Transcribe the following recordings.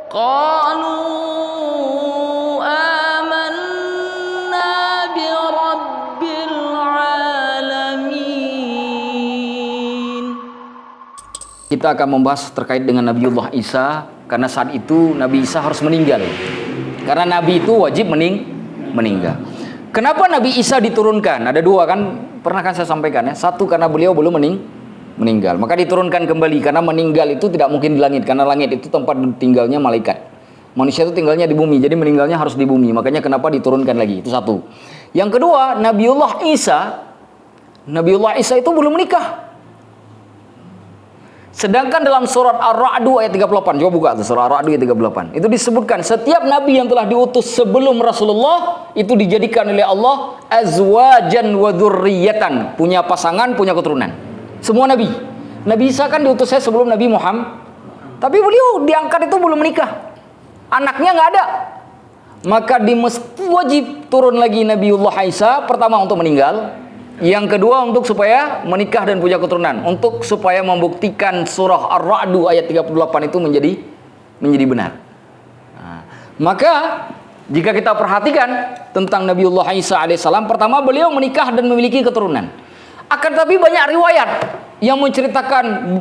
Qalu amanna bi rabbil alamin. Kita akan membahas terkait dengan Nabiullah Isa, karena saat itu Nabi Isa harus meninggal. Karena Nabi itu wajib meninggal. Kenapa Nabi Isa diturunkan? Ada dua kan, pernah kan saya sampaikan ya. Satu karena beliau belum meninggal, maka diturunkan kembali. Karena meninggal itu tidak mungkin di langit, karena langit itu tempat tinggalnya malaikat. Manusia itu tinggalnya di bumi, jadi meninggalnya harus di bumi. Makanya kenapa diturunkan lagi, itu satu. Yang kedua, Nabiullah Isa itu belum menikah. Sedangkan dalam surat Ar-Ra'd ayat 38, coba buka tuh surat Ar-Ra'd ayat 38. Itu disebutkan setiap nabi yang telah diutus sebelum Rasulullah itu dijadikan oleh Allah azwajan wa dzurriyyatan, punya pasangan, punya keturunan. Semua nabi. Nabi Isa kan diutusnya sebelum Nabi Muhammad. Tapi beliau diangkat itu belum menikah. Anaknya nggak ada. Maka wajib turun lagi Nabiullah Isa, pertama untuk meninggal. Yang kedua untuk supaya menikah dan punya keturunan, untuk supaya membuktikan surah Ar-Ra'd ayat 38 itu menjadi benar. Nah, maka jika kita perhatikan tentang Nabiullah Isa alaihissalam, pertama beliau menikah dan memiliki keturunan. Akan tapi banyak riwayat yang menceritakan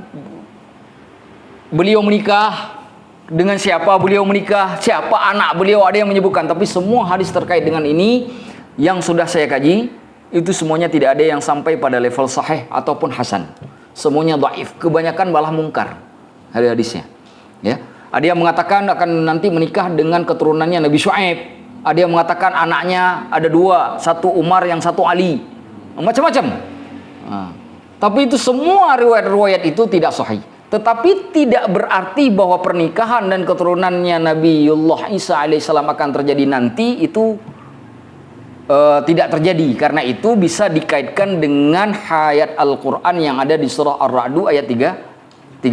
beliau menikah, dengan siapa beliau menikah, siapa anak beliau, ada yang menyebutkan. Tapi semua hadis terkait dengan ini yang sudah saya kaji, itu semuanya tidak ada yang sampai pada level sahih ataupun hasan. Semuanya dhaif, kebanyakan malah mungkar hadisnya. Ya, ada yang mengatakan akan nanti menikah dengan keturunannya Nabi Syuaib. Ada yang mengatakan anaknya ada dua, satu Umar yang satu Ali. Macam-macam. Nah, tapi itu semua riwayat-riwayat itu tidak sahih. Tetapi tidak berarti bahwa pernikahan dan keturunannya Nabiullah Isa alaihissalam akan terjadi nanti, itu tidak terjadi. Karena itu bisa dikaitkan dengan ayat Al-Quran yang ada di surah Ar-Ra'd ayat 38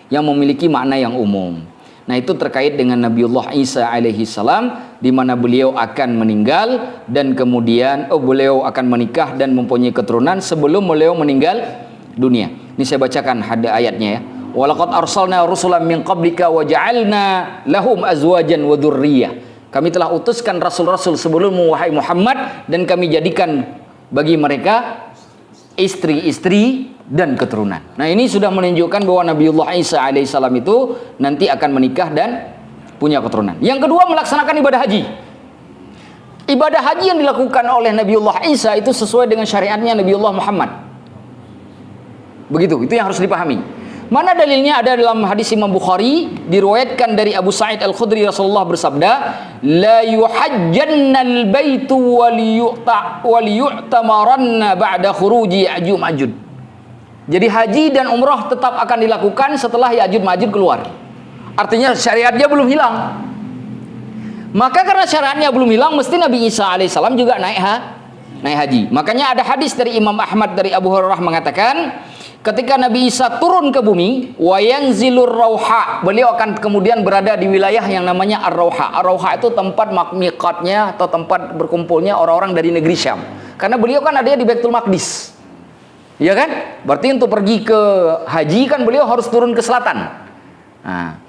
yang memiliki makna yang umum. Nah, itu terkait dengan Nabiullah Isa alaihi salam, di mana beliau akan meninggal dan kemudian beliau akan menikah dan mempunyai keturunan sebelum beliau meninggal dunia. Ini saya bacakan ayatnya ya. Walaqad arsalna rusulan min qablika wa ja'alna lahum azwajan wa dzurriyyah. Kami telah utuskan rasul-rasul sebelummu wahai Muhammad, dan kami jadikan bagi mereka istri-istri dan keturunan. Nah, ini sudah menunjukkan bahwa Nabiullah Isa alaihissalam itu nanti akan menikah dan punya keturunan. Yang kedua, melaksanakan ibadah haji. Ibadah haji yang dilakukan oleh Nabiullah Isa itu sesuai dengan syariatnya Nabiullah Muhammad. Begitu, itu yang harus dipahami. Mana dalilnya? Ada dalam hadis Imam Bukhari, diriwayatkan dari Abu Sa'id Al-Khudri, Rasulullah bersabda, la yuhajjannal baitu wal yu'tamaranna ba'da khuruji Ya'juj Ma'juj. Jadi haji dan umrah tetap akan dilakukan setelah Ya'juj Ma'juj keluar. Artinya syariatnya belum hilang. Maka karena syariatnya belum hilang, mesti Nabi Isa alaihissalam juga naik haji. Makanya ada hadis dari Imam Ahmad dari Abu Hurairah mengatakan, ketika Nabi Isa turun ke bumi, wa yanzilur rauha, beliau akan kemudian berada di wilayah yang namanya Ar-Rauha. Ar-Rauha itu tempat miqatnya atau tempat berkumpulnya orang-orang dari negeri Syam. Karena beliau kan adanya di Baitul Maqdis. Ya kan? Berarti untuk pergi ke haji kan beliau harus turun ke selatan. Nah,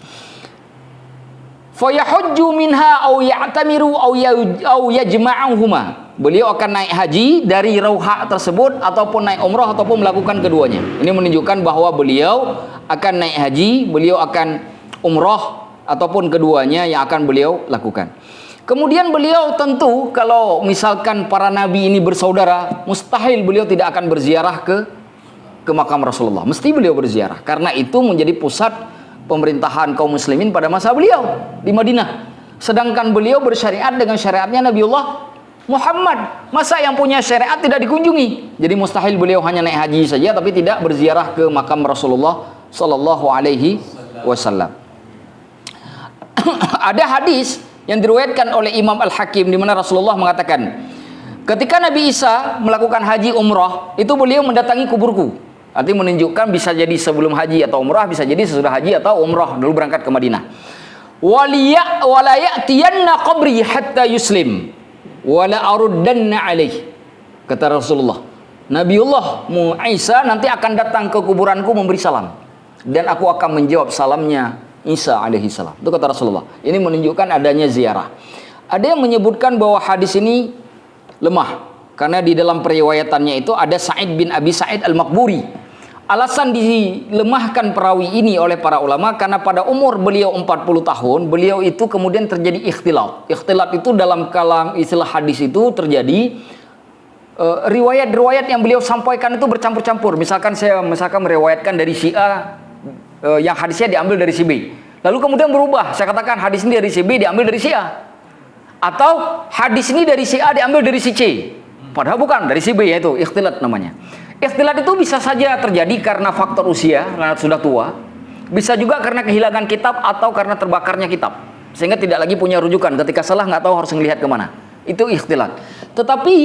fa yahujju minha aw ya'tamiru aw yajma'uhuma. Beliau akan naik haji dari Rauha tersebut, ataupun naik umrah, ataupun melakukan keduanya. Ini menunjukkan bahwa beliau akan naik haji, beliau akan umrah, ataupun keduanya yang akan beliau lakukan. Kemudian beliau tentu, kalau misalkan para nabi ini bersaudara, mustahil beliau tidak akan berziarah ke makam Rasulullah. Mesti beliau berziarah, karena itu menjadi pusat pemerintahan kaum muslimin pada masa beliau di Madinah. Sedangkan beliau bersyariat dengan syariatnya Nabiullah Muhammad. Masa yang punya syariat tidak dikunjungi? Jadi mustahil beliau hanya naik haji saja tapi tidak berziarah ke makam Rasulullah sallallahu alaihi wasallam. Ada hadis yang diriwayatkan oleh Imam Al-Hakim di mana Rasulullah mengatakan, ketika Nabi Isa melakukan haji umrah, itu beliau mendatangi kuburku. Artinya menunjukkan bisa jadi sebelum haji atau umrah, bisa jadi sesudah haji atau umrah, dulu berangkat ke Madinah. Wala ya'tiyanna qabri hatta yuslim wala aruddanna alaih. Kata Rasulullah, Nabiullah Isa nanti akan datang ke kuburanku memberi salam, dan aku akan menjawab salamnya Isa alaihi salam. Itu kata Rasulullah. Ini menunjukkan adanya ziarah. Ada yang menyebutkan bahwa hadis ini lemah karena di dalam periwayatannya itu ada Sa'id bin Abi Sa'id Al-Maqburi. Alasan dilemahkan perawi ini oleh para ulama karena pada umur beliau 40 tahun, beliau itu kemudian terjadi ikhtilat. Ikhtilat itu dalam kalam istilah hadis itu terjadi riwayat-riwayat yang beliau sampaikan itu bercampur-campur. Misalkan meriwayatkan dari si A, yang hadisnya diambil dari si B. Lalu kemudian berubah, saya katakan hadis ini dari si B diambil dari si A. Atau hadis ini dari si A diambil dari si C. Padahal bukan, dari si B, yaitu ikhtilat namanya. Ikhtilat itu bisa saja terjadi karena faktor usia, karena sudah tua. Bisa juga karena kehilangan kitab atau karena terbakarnya kitab. Sehingga tidak lagi punya rujukan. Ketika salah nggak tahu harus melihat kemana. Itu ikhtilat. Tetapi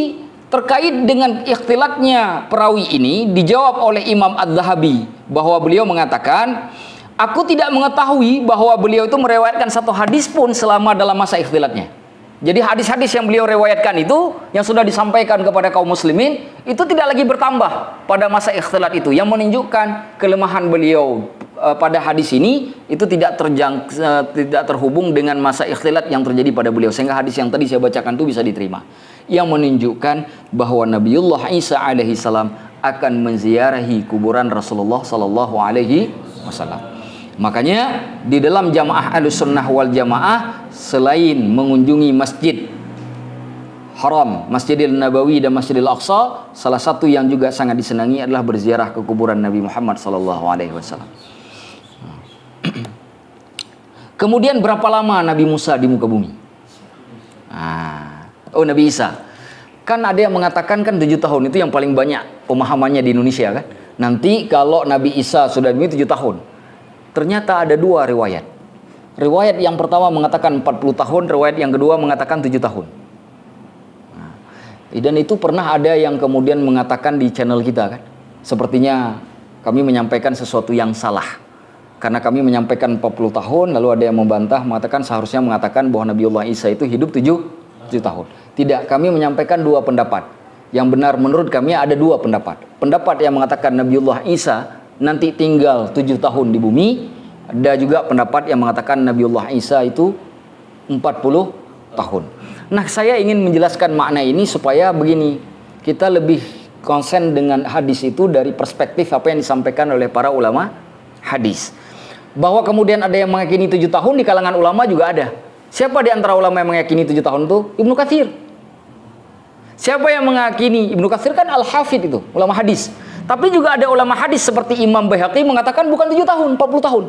terkait dengan ikhtilatnya perawi ini dijawab oleh Imam Adz-Dzahabi bahwa beliau mengatakan, aku tidak mengetahui bahwa beliau itu meriwayatkan satu hadis pun selama dalam masa ikhtilatnya. Jadi hadis-hadis yang beliau riwayatkan itu yang sudah disampaikan kepada kaum muslimin itu tidak lagi bertambah pada masa ikhtilat itu, yang menunjukkan kelemahan beliau pada hadis ini itu tidak terhubung dengan masa ikhtilat yang terjadi pada beliau, sehingga hadis yang tadi saya bacakan itu bisa diterima, yang menunjukkan bahwa Nabiullah Isa alaihi salam akan menziarahi kuburan Rasulullah sallallahu alaihi wasallam. Makanya di dalam jamaah Ahlussunnah wal Jamaah, selain mengunjungi Masjid Haram, Masjidil Nabawi dan Masjidil Aqsa, salah satu yang juga sangat disenangi adalah berziarah ke kuburan Nabi Muhammad sallallahu alaihi wasallam. Kemudian berapa lama Nabi Musa di muka bumi? Nabi Isa. Kan ada yang mengatakan kan 7 tahun, itu yang paling banyak pemahamannya di Indonesia kan. Nanti kalau Nabi Isa sudah di bumi 7 tahun. Ternyata ada 2 riwayat. Riwayat yang pertama mengatakan 40 tahun, riwayat yang kedua mengatakan 7 tahun. Dan itu pernah ada yang kemudian mengatakan di channel kita kan. Sepertinya kami menyampaikan sesuatu yang salah. Karena kami menyampaikan 40 tahun, lalu ada yang membantah mengatakan seharusnya mengatakan bahwa Nabiullah Isa itu hidup 7 tahun. Tidak, kami menyampaikan 2 pendapat. Yang benar menurut kami ada 2 pendapat. Pendapat yang mengatakan Nabiullah Isa nanti tinggal 7 tahun di bumi. Ada juga pendapat yang mengatakan Nabiullah Isa itu 40 tahun. Nah, saya ingin menjelaskan makna ini supaya begini, kita lebih konsen dengan hadis itu dari perspektif apa yang disampaikan oleh para ulama hadis. Bahwa kemudian ada yang meyakini 7 tahun di kalangan ulama juga ada. Siapa di antara ulama yang meyakini 7 tahun itu? Ibnu Katsir. Siapa yang meyakini? Ibnu Katsir kan al-hafidh itu, ulama hadis. Tapi juga ada ulama hadis seperti Imam Baihaqi mengatakan bukan 7 tahun, 40 tahun.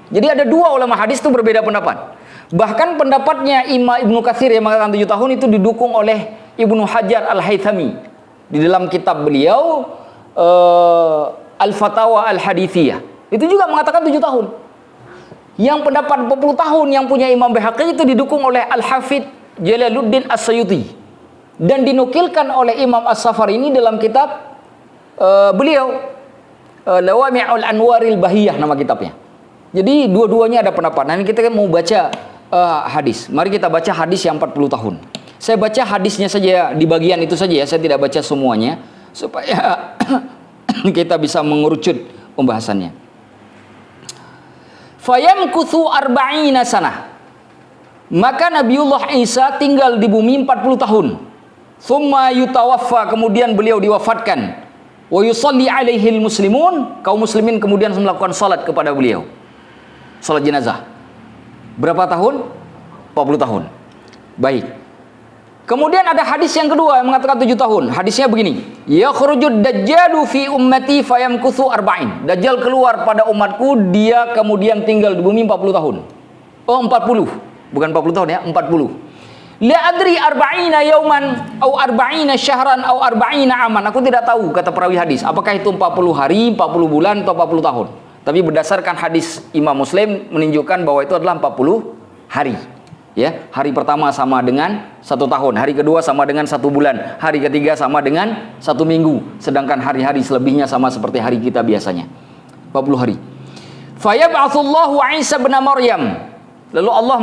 Jadi ada 2 ulama hadis itu berbeda pendapat. Bahkan pendapatnya Imam Ibnu Katsir yang mengatakan 7 tahun itu didukung oleh Ibnu Hajar Al-Haythami di dalam kitab beliau Al-Fatawa Al-Hadithiyah. Itu juga mengatakan 7 tahun. Yang pendapat 40 tahun yang punya Imam Baihaqi itu didukung oleh Al-Hafidh Jalaluddin As-Suyuti dan dinukilkan oleh Imam As-Safari ini dalam kitab beliau Lawami'ul Anwaril Bahiyah nama kitabnya. Jadi dua-duanya ada pendapat. Nah, ini kita mau baca hadis. Mari kita baca hadis yang 40 tahun. Saya baca hadisnya saja di bagian itu saja ya, saya tidak baca semuanya supaya kita bisa mengerucut pembahasannya. Fayamkuthu arba'ina sanah. Maka Nabiullah Isa tinggal di bumi 40 tahun. Tsumma yutawaffa, kemudian beliau diwafatkan. Wa yusalli alaihil muslimun, kaum muslimin kemudian melakukan salat kepada beliau. Salat jenazah. Berapa tahun? 40 tahun. Baik. Kemudian ada hadis yang kedua yang mengatakan 7 tahun. Hadisnya begini. Yakhrujud dajjalu fi ummati fayamkuthu arba'in. Dajjal keluar pada umatku, dia kemudian tinggal di bumi 40 tahun. Oh, 40. Bukan 40 tahun ya, 40. La adri arba'ina yauman au arba'ina syahran au arba'ina aman. Aku tidak tahu, kata perawi hadis, apakah itu 40 hari, 40 bulan atau 40 tahun. Tapi berdasarkan hadis Imam Muslim menunjukkan bahwa itu adalah 40 hari. Ya, hari pertama sama dengan 1 tahun, hari kedua sama dengan 1 bulan, hari ketiga sama dengan 1 minggu, sedangkan hari-hari selebihnya sama seperti hari kita biasanya. 40 hari. Fayab'atsullahu Isa bin Maryam. Lalu Allah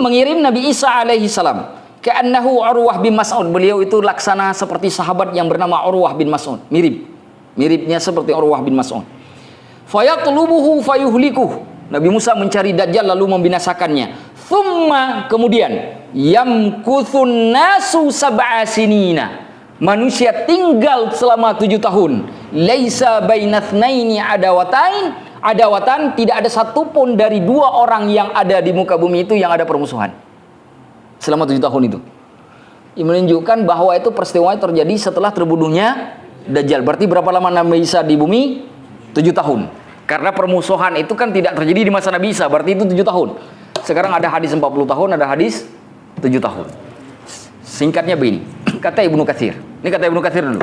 mengirim Nabi Isa alaihi salam. Ka'annahu Urwah bin Mas'ud. Beliau itu laksana seperti sahabat yang bernama Urwah bin Mas'ud. Miripnya seperti Urwah bin Mas'ud. Fayatlubuhu fayuhlikuh. Nabi Musa mencari Dajjal lalu membinasakannya. Thumma, kemudian yamkuthun nasu sab'a sinina. Manusia tinggal selama 7 tahun. Laisa bainatsnaini adawatan, tidak ada satupun dari 2 orang yang ada di muka bumi itu yang ada permusuhan. Selama 7 tahun itu. Ini menunjukkan bahwa itu peristiwa terjadi setelah terbunuhnya Dajjal. Berarti berapa lama Nabi Isa di bumi? 7 tahun. Karena permusuhan itu kan tidak terjadi di masa Nabi Isa, berarti itu 7 tahun. Sekarang ada hadis 40 tahun, ada hadis 7 tahun. Singkatnya begini, kata Ibnu Katsir. Ini kata Ibnu Katsir dulu,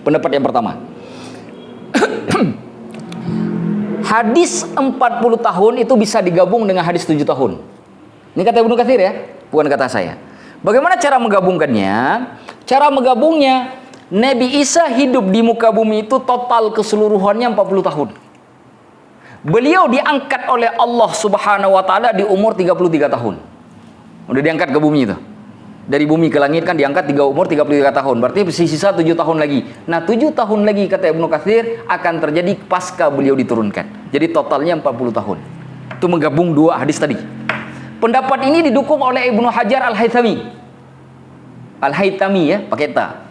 pendapat yang pertama. Hadis 40 tahun itu bisa digabung dengan hadis 7 tahun. Ini kata Ibnu Katsir ya, bukan kata saya. Bagaimana cara menggabungkannya? Cara menggabungnya, Nabi Isa hidup di muka bumi itu total keseluruhannya 40 tahun. Beliau diangkat oleh Allah Subhanahu wa taala di umur 33 tahun. Udah diangkat ke bumi itu. Dari bumi ke langit kan diangkat umur 33 tahun. Berarti sisa 7 tahun lagi. Nah, 7 tahun lagi kata Ibnu Katsir akan terjadi pasca beliau diturunkan. Jadi totalnya 40 tahun. Itu menggabung 2 hadis tadi. Pendapat ini didukung oleh Ibnu Hajar Al-Haythami. Al-Haythami ya, pakai ta.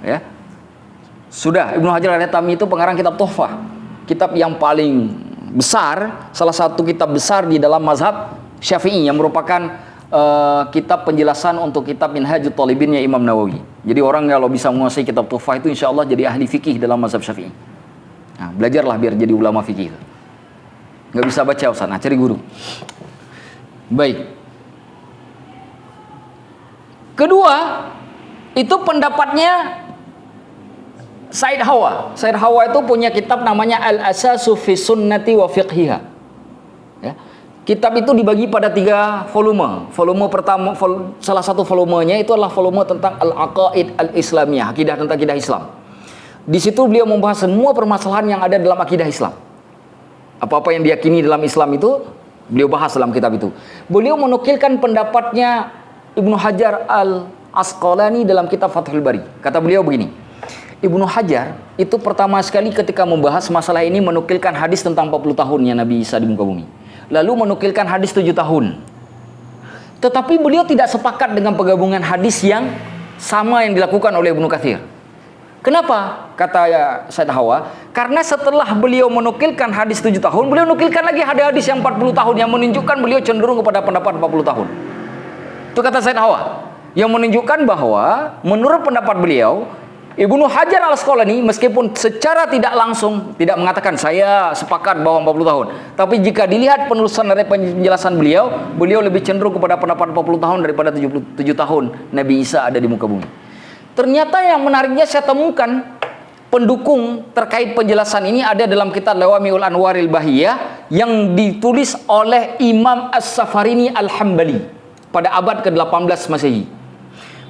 Ya. Sudah, Ibnu Hajar Al-Haythami itu pengarang kitab Tuhfah. Kitab yang paling besar, salah satu kitab besar di dalam mazhab Syafi'i yang merupakan kitab penjelasan untuk kitab Minhajut Thalibinnya Imam Nawawi. Jadi orang kalau bisa menguasai kitab Tuhfah itu insya Allah jadi ahli fikih dalam mazhab Syafi'i. Nah, belajarlah biar jadi ulama fikih. Nggak bisa baca Ustaz, nah cari guru. Baik. Kedua, itu pendapatnya Said Hawa. Said Hawa itu punya kitab namanya Al-Asasu fi Sunnati wa Fiqhiha. Ya. Kitab itu dibagi pada 3 volume. Volume pertama, salah satu volumenya itu adalah volume tentang Al-Aqaid Al-Islamiyah, akidah tentang akidah Islam. Di situ beliau membahas semua permasalahan yang ada dalam akidah Islam. Apa-apa yang diyakini dalam Islam itu beliau bahas dalam kitab itu. Beliau menukilkan pendapatnya Ibnu Hajar Al-Asqalani dalam kitab Fathul Bari. Kata beliau begini, Ibnu Hajar itu pertama sekali ketika membahas masalah ini menukilkan hadis tentang 40 tahunnya Nabi Isa di muka bumi. Lalu menukilkan hadis 7 tahun. Tetapi beliau tidak sepakat dengan penggabungan hadis yang sama yang dilakukan oleh Ibnu Katsir. Kenapa? Kata Said Hawa, karena setelah beliau menukilkan hadis 7 tahun, beliau menukilkan lagi hadis yang 40 tahun yang menunjukkan beliau cenderung kepada pendapat 40 tahun. Itu kata Said Hawa, yang menunjukkan bahwa menurut pendapat beliau, Ibnu Hajar Al-Asqalani meskipun secara tidak langsung tidak mengatakan saya sepakat bahwa 40 tahun, tapi jika dilihat penulisan dari penjelasan beliau lebih cenderung kepada pendapat 40 tahun daripada 77 tahun Nabi Isa ada di muka bumi. Ternyata yang menariknya saya temukan pendukung terkait penjelasan ini ada dalam kitab Lawami'ul Anwaril Bahiyah yang ditulis oleh Imam As-Safarini Al-Hambali pada abad ke-18 Masehi.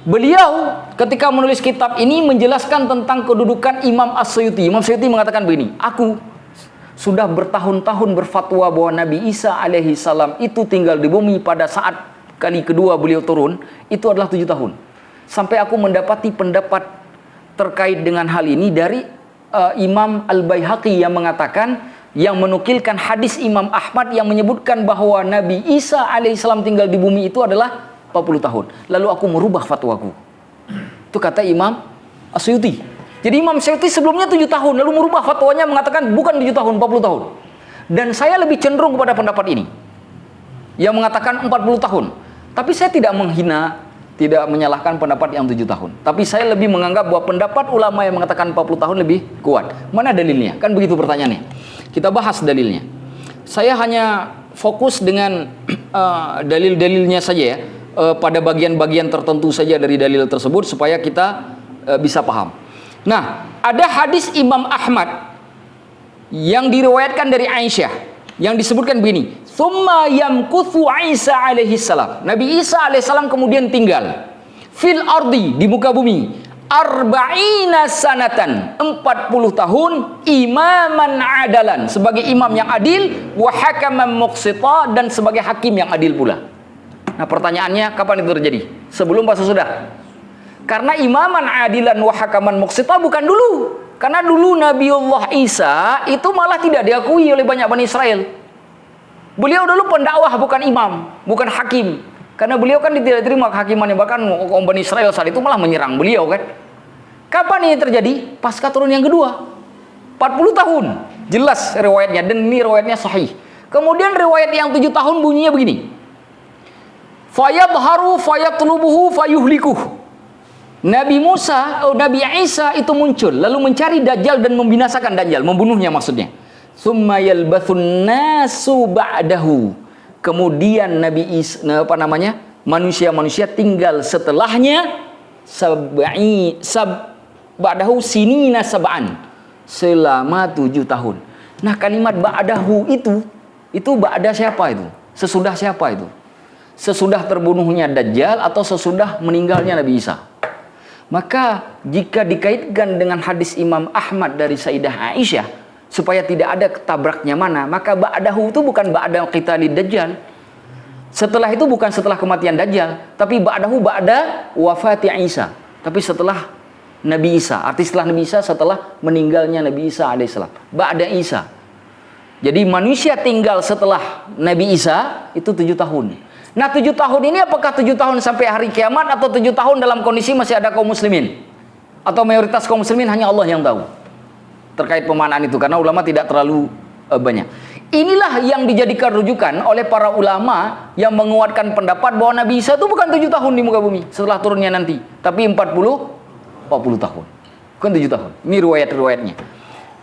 Beliau ketika menulis kitab ini menjelaskan tentang kedudukan Imam As-Suyuti. Imam Suyuti mengatakan begini, aku sudah bertahun-tahun berfatwa bahwa Nabi Isa alaihi salam itu tinggal di bumi pada saat kali kedua beliau turun, itu adalah 7 tahun. Sampai aku mendapati pendapat terkait dengan hal ini dari Imam Al-Baihaqi yang mengatakan, yang menukilkan hadis Imam Ahmad yang menyebutkan bahwa Nabi Isa alaihissalam tinggal di bumi itu adalah 40 tahun. Lalu aku merubah fatwaku. Itu kata Imam As-Suyuti. Jadi Imam Suyuti sebelumnya 7 tahun, lalu merubah fatwanya mengatakan bukan 7 tahun, 40 tahun. Dan saya lebih cenderung kepada pendapat ini, yang mengatakan 40 tahun. Tapi saya tidak menghina, tidak menyalahkan pendapat yang 7 tahun. Tapi saya lebih menganggap bahwa pendapat ulama yang mengatakan 40 tahun lebih kuat. Mana dalilnya? Kan begitu pertanyaannya. Kita bahas dalilnya. Saya hanya fokus dengan dalil-dalilnya saja ya. Pada bagian-bagian tertentu saja dari dalil tersebut supaya kita bisa paham. Nah, ada hadis Imam Ahmad yang diriwayatkan dari Aisyah yang disebutkan begini, "Tsumma yamkuthu Isa alaihi salam." Nabi Isa alaihi salam kemudian tinggal fil ardi, di muka bumi, arba'ina sanatan, 40 tahun, imaman adalan, sebagai imam yang adil, wa hakaman muqsita, dan sebagai hakim yang adil pula. Nah, pertanyaannya kapan itu terjadi? Sebelum apa sesudah? Karena imaman adilan wa hakaman muqsita bukan dulu. Karena dulu Nabiullah Isa itu malah tidak diakui oleh banyak Bani Israel. Beliau dulu pendakwah, bukan imam, bukan hakim. Karena beliau kan tidak terima kehakimannya, bahkan kaum Bani Israel saat itu malah menyerang beliau kan. Kapan ini terjadi? Pasca turun yang kedua. 40 tahun. Jelas riwayatnya, dan ini riwayatnya sahih. Kemudian riwayat yang 7 tahun bunyinya begini. Fayadharu fayatlubuhu fayuhlikuh. Nabi Isa itu muncul lalu mencari Dajjal dan membinasakan Dajjal, membunuhnya maksudnya. Summa yalbathun nasu ba'dahu. Kemudian manusia-manusia tinggal setelahnya ba'dahu sinina sab'an, selama 7 tahun. Nah, kalimat ba'dahu itu ba'da siapa itu? Sesudah siapa itu? Sesudah terbunuhnya Dajjal atau sesudah meninggalnya Nabi Isa? Maka jika dikaitkan dengan hadis Imam Ahmad dari Sayyidah Aisyah, supaya tidak ada ketabraknya mana, maka ba'dahu itu bukan ba'da qitalid Dajjal. Setelah itu bukan setelah kematian Dajjal, tapi ba'dahu ba'da wafati Isa. Tapi setelah Nabi Isa, arti setelah Nabi Isa, setelah meninggalnya Nabi Isa alaihissalam. Ba'da Isa. Jadi manusia tinggal setelah Nabi Isa itu 7 tahun. Nah, 7 tahun ini apakah 7 tahun sampai hari kiamat atau 7 tahun dalam kondisi masih ada kaum muslimin? Atau mayoritas kaum muslimin hanya Allah yang tahu terkait pemaknaan itu, karena ulama tidak terlalu banyak. Inilah yang dijadikan rujukan oleh para ulama yang menguatkan pendapat bahwa Nabi Isa itu bukan 7 tahun di muka bumi setelah turunnya nanti, tapi 40 tahun. Bukan 7 tahun. Ini riwayat-riwayatnya.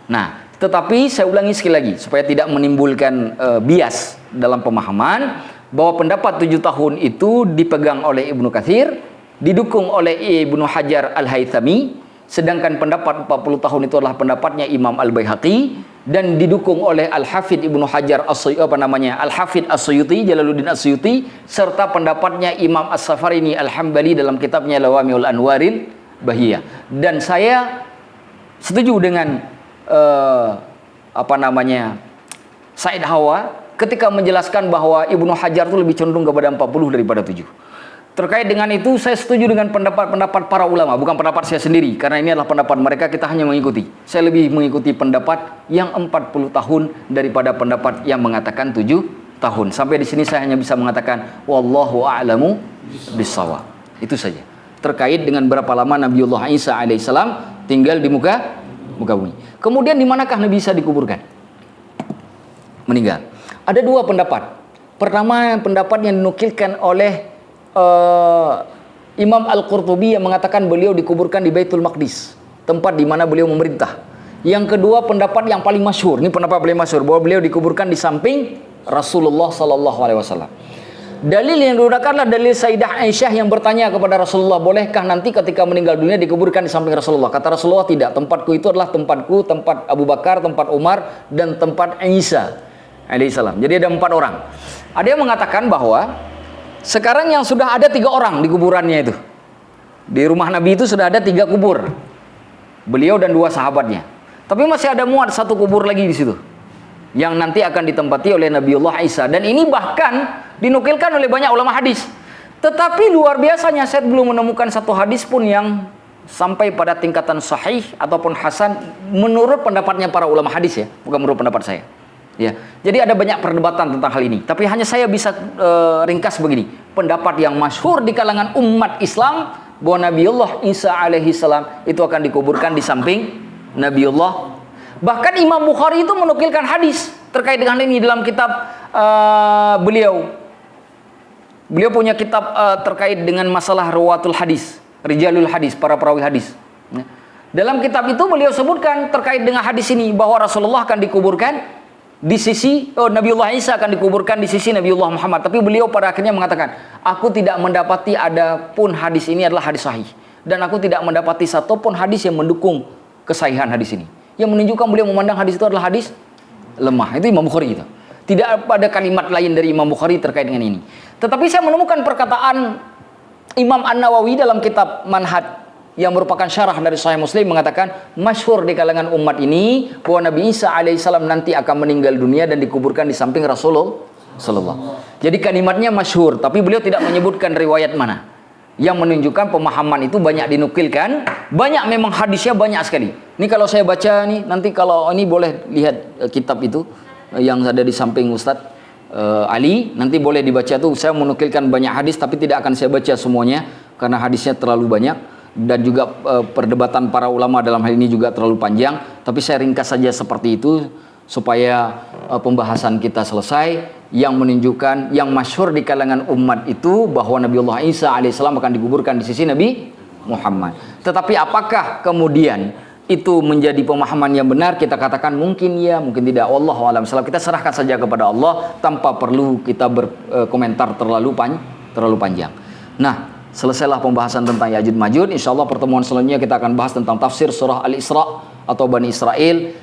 Nah, tetapi saya ulangi sekali lagi supaya tidak menimbulkan bias dalam pemahaman, bahwa pendapat 7 tahun itu dipegang oleh Ibnu Katsir, didukung oleh Ibnu Hajar Al-Haythami, sedangkan pendapat 40 tahun itu adalah pendapatnya Imam Al-Baihaqi, dan didukung oleh Al-Hafidh Ibnu Hajar Al-Hafidh As-Suyuti, Jalaluddin As-Suyuti, serta pendapatnya Imam As-Safarini Al-Hambali dalam kitabnya Lawami'ul Anwaril Bahiyah. Dan saya setuju dengan Said Hawa ketika menjelaskan bahwa Ibnu Hajar itu lebih cenderung kepada 40 daripada 7. Terkait dengan itu, saya setuju dengan pendapat-pendapat para ulama, bukan pendapat saya sendiri, karena ini adalah pendapat mereka, kita hanya mengikuti. Saya lebih mengikuti pendapat yang 40 tahun daripada pendapat yang mengatakan 7 tahun. Sampai di sini saya hanya bisa mengatakan wallahu a'lamu bissawab. Itu saja. Terkait dengan berapa lama Nabiullah Isa alaihissalam tinggal di muka bumi. Kemudian di manakah Nabi Isa dikuburkan? Meninggal. Ada 2 pendapat. Pertama, pendapat yang dinukilkan oleh Imam Al-Qurtubi yang mengatakan beliau dikuburkan di Baitul Maqdis, tempat di mana beliau memerintah. Yang kedua, pendapat yang paling masyhur, ini pendapat paling masyhur, bahwa beliau dikuburkan di samping Rasulullah sallallahu alaihi wasallam. Dalil yang digunakan adalah dalil Sayyidah Aisyah yang bertanya kepada Rasulullah, bolehkah nanti ketika meninggal dunia dikuburkan di samping Rasulullah? Kata Rasulullah, tidak, tempatku itu adalah tempatku, tempat Abu Bakar, tempat Umar, dan tempat Isa alaihissalam. Jadi ada 4 orang. Ada yang mengatakan bahwa sekarang yang sudah ada 3 orang di kuburannya itu. Di rumah Nabi itu sudah ada 3 kubur. Beliau dan 2 sahabatnya. Tapi masih ada muat 1 kubur lagi di situ, yang nanti akan ditempati oleh Nabiullah Isa. Dan ini bahkan dinukilkan oleh banyak ulama hadis. Tetapi luar biasanya, saya belum menemukan 1 hadis pun yang sampai pada tingkatan sahih ataupun hasan menurut pendapatnya para ulama hadis ya, bukan menurut pendapat saya. Ya, jadi ada banyak perdebatan tentang hal ini. Tapi hanya saya bisa ringkas begini. Pendapat yang masyhur di kalangan umat Islam bahwa Nabiullah Isa alaihissalam itu akan dikuburkan di samping Nabiullah. Bahkan Imam Bukhari itu menukilkan hadis terkait dengan ini dalam kitab beliau. Beliau punya kitab terkait dengan masalah rawatul hadis, rijalul hadis, para perawi hadis. Ya. Dalam kitab itu beliau sebutkan terkait dengan hadis ini bahwa Rasulullah akan dikuburkan di sisi Nabiullah Isa akan dikuburkan di sisi Nabiullah Muhammad. Tapi beliau pada akhirnya mengatakan, aku tidak mendapati ada pun hadis ini adalah hadis sahih, dan aku tidak mendapati satupun hadis yang mendukung kesahihan hadis ini, yang menunjukkan beliau memandang hadis itu adalah hadis lemah. Itu Imam Bukhari itu. Tidak ada kalimat lain dari Imam Bukhari terkait dengan ini. Tetapi saya menemukan perkataan Imam An-Nawawi dalam kitab Manhaj yang merupakan syarah dari Sahih Muslim, mengatakan masyhur di kalangan umat ini bahwa Nabi Isa alaihissalam nanti akan meninggal dunia dan dikuburkan di samping Rasulullah sallallahu. Jadi kalimatnya masyhur, tapi beliau tidak menyebutkan riwayat mana, yang menunjukkan pemahaman itu banyak dinukilkan, banyak memang hadisnya banyak sekali. Ini kalau saya baca nih, nanti kalau ini boleh lihat kitab itu yang ada di samping Ustadz, Ali. Nanti boleh dibaca tuh. Saya menukilkan banyak hadis tapi tidak akan saya baca semuanya karena hadisnya terlalu banyak dan juga perdebatan para ulama dalam hal ini juga terlalu panjang. Tapi saya ringkas saja seperti itu supaya pembahasan kita selesai, yang menunjukkan yang masyhur di kalangan umat itu bahwa Nabiullah Isa alaihissalam akan dikuburkan di sisi Nabi Muhammad. Tetapi apakah kemudian itu menjadi pemahaman yang benar? Kita katakan mungkin ya, mungkin tidak. Wallahu a'lam. Kita serahkan saja kepada Allah tanpa perlu kita berkomentar terlalu panjang. Nah, selesailah pembahasan tentang Ya'juj Ma'juj. Insyaallah pertemuan selanjutnya kita akan bahas tentang tafsir surah Al-Isra atau Bani Israel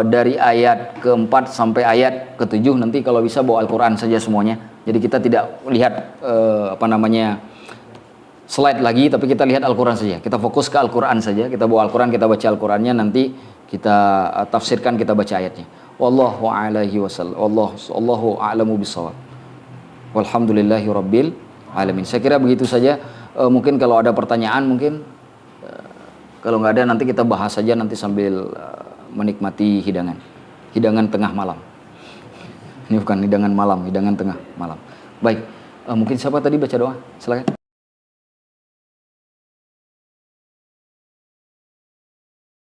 dari ayat ke-4 sampai ayat ke-7. Nanti kalau bisa bawa Al-Qur'an saja semuanya. Jadi kita tidak lihat slide lagi, tapi kita lihat Al-Quran saja. Kita fokus ke Al-Quran saja. Kita bawa Al-Quran, kita baca Al-Qurannya, nanti kita tafsirkan, kita baca ayatnya. Wallahu a'lamu bissawab. Walhamdulillahi rabbil alamin. Saya kira begitu saja. Mungkin kalau ada pertanyaan, mungkin kalau nggak ada nanti kita bahas saja nanti sambil menikmati hidangan tengah malam. Ini bukan hidangan malam, hidangan tengah malam. Baik, mungkin siapa tadi baca doa? Silakan.